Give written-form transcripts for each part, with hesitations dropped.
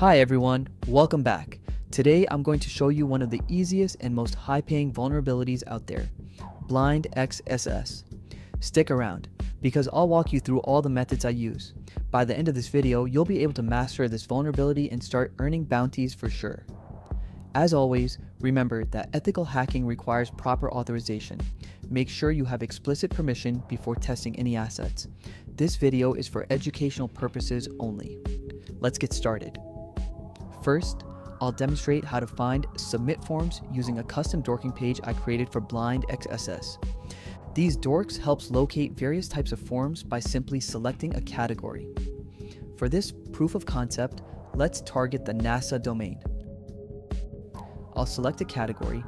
Hi everyone, welcome back. Today I'm going to show you one of the easiest and most high-paying vulnerabilities out there, blind XSS. Stick around, because I'll walk you through all the methods I use. By the end of this video, you'll be able to master this vulnerability and start earning bounties for sure. As always, remember that ethical hacking requires proper authorization. Make sure you have explicit permission before testing any assets. This video is for educational purposes only. Let's get started. First, I'll demonstrate how to find submit forms using a custom dorking page I created for blind XSS. These dorks helps locate various types of forms by simply selecting a category. For this proof of concept, let's target the NASA domain. I'll select a category,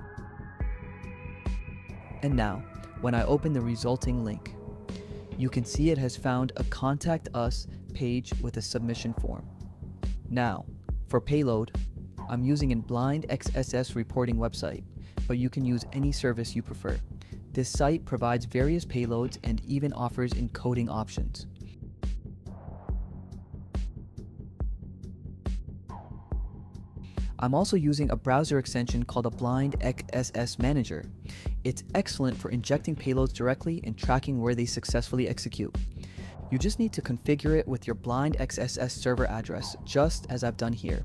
and now, when I open the resulting link, you can see it has found a Contact Us page with a submission form. Now, for payload, I'm using a blind XSS reporting website, but you can use any service you prefer. This site provides various payloads and even offers encoding options. I'm also using a browser extension called a blind XSS manager. It's excellent for injecting payloads directly and tracking where they successfully execute. You just need to configure it with your blind XSS server address, just as I've done here.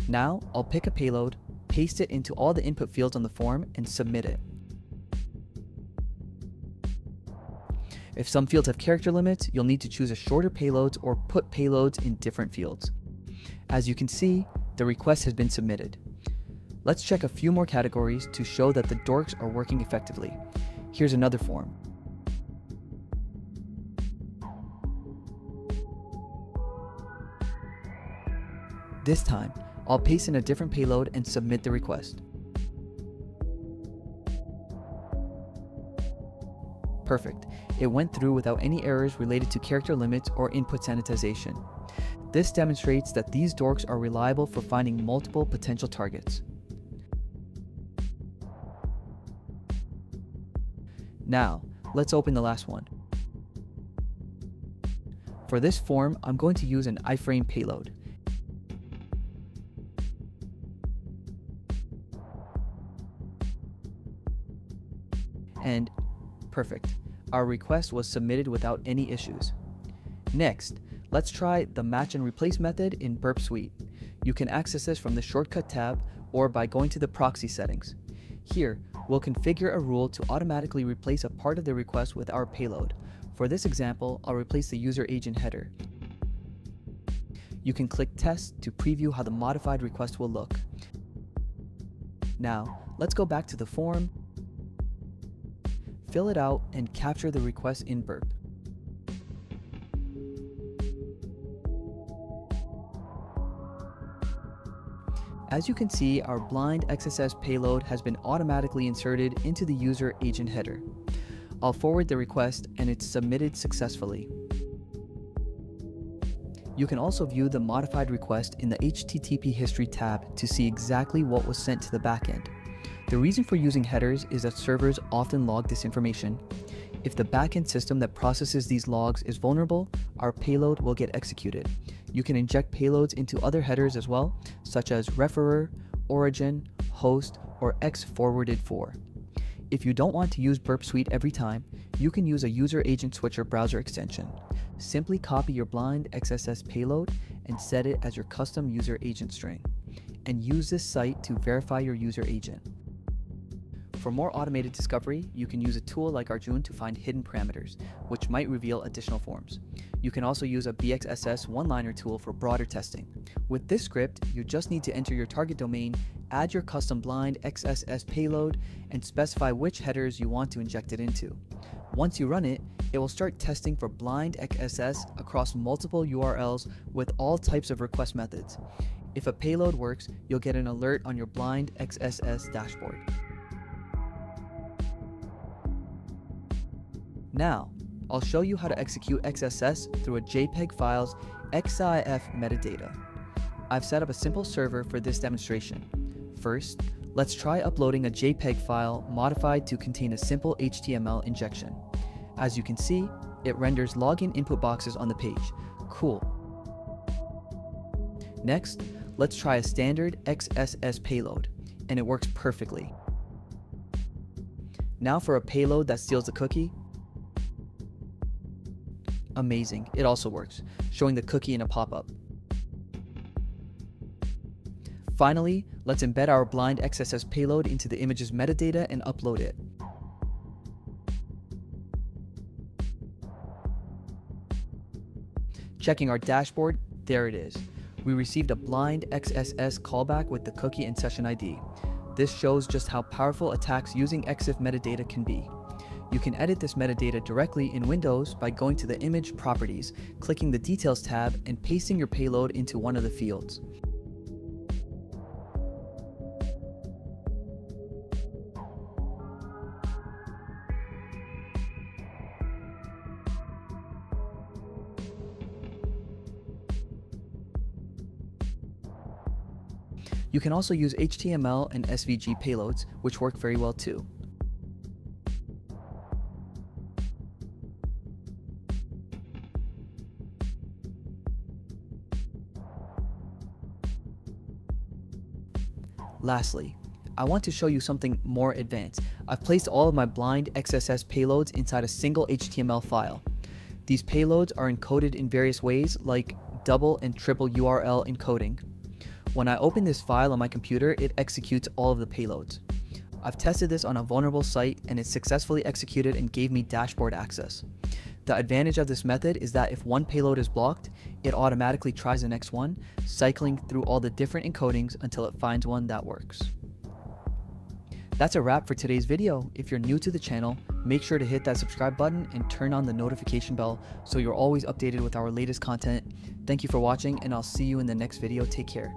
Now, I'll pick a payload, paste it into all the input fields on the form, and submit it. If some fields have character limits, you'll need to choose a shorter payload or put payloads in different fields. As you can see, the request has been submitted. Let's check a few more categories to show that the dorks are working effectively. Here's another form. This time, I'll paste in a different payload and submit the request. Perfect. It went through without any errors related to character limits or input sanitization. This demonstrates that these dorks are reliable for finding multiple potential targets. Now, let's open the last one. For this form, I'm going to use an iframe payload. And perfect. Our request was submitted without any issues. Next, let's try the match and replace method in Burp Suite. You can access this from the shortcut tab or by going to the proxy settings. Here, we'll configure a rule to automatically replace a part of the request with our payload. For this example, I'll replace the user agent header. You can click Test to preview how the modified request will look. Now, let's go back to the form, fill it out, and capture the request in Burp. As you can see, our blind XSS payload has been automatically inserted into the user agent header. I'll forward the request and it's submitted successfully. You can also view the modified request in the HTTP history tab to see exactly what was sent to the backend. The reason for using headers is that servers often log this information. If the backend system that processes these logs is vulnerable, our payload will get executed. You can inject payloads into other headers as well, such as referrer, origin, host, or x forwarded for. If you don't want to use Burp Suite every time, you can use a user agent switcher browser extension. Simply copy your blind XSS payload and set it as your custom user agent string, and use this site to verify your user agent. For more automated discovery, you can use a tool like Arjun to find hidden parameters, which might reveal additional forms. You can also use a BXSS one-liner tool for broader testing. With this script, you just need to enter your target domain, add your custom blind XSS payload, and specify which headers you want to inject it into. Once you run it, it will start testing for blind XSS across multiple URLs with all types of request methods. If a payload works, you'll get an alert on your blind XSS dashboard. Now, I'll show you how to execute XSS through a JPEG file's XIF metadata. I've set up a simple server for this demonstration. First, let's try uploading a JPEG file modified to contain a simple HTML injection. As you can see, it renders login input boxes on the page. Cool. Next, let's try a standard XSS payload, and it works perfectly. Now for a payload that steals the cookie. Amazing, it also works, showing the cookie in a pop-up. Finally, let's embed our blind XSS payload into the image's metadata and upload it. Checking our dashboard, there it is. We received a blind XSS callback with the cookie and session ID. This shows just how powerful attacks using EXIF metadata can be. You can edit this metadata directly in Windows by going to the Image Properties, clicking the Details tab, and pasting your payload into one of the fields. You can also use HTML and SVG payloads, which work very well too. Lastly, I want to show you something more advanced. I've placed all of my blind XSS payloads inside a single HTML file. These payloads are encoded in various ways, like double and triple URL encoding. When I open this file on my computer, it executes all of the payloads. I've tested this on a vulnerable site and it successfully executed and gave me dashboard access. The advantage of this method is that if one payload is blocked, it automatically tries the next one, cycling through all the different encodings until it finds one that works. That's a wrap for today's video. If you're new to the channel, make sure to hit that subscribe button and turn on the notification bell so you're always updated with our latest content. Thank you for watching, and I'll see you in the next video. Take care.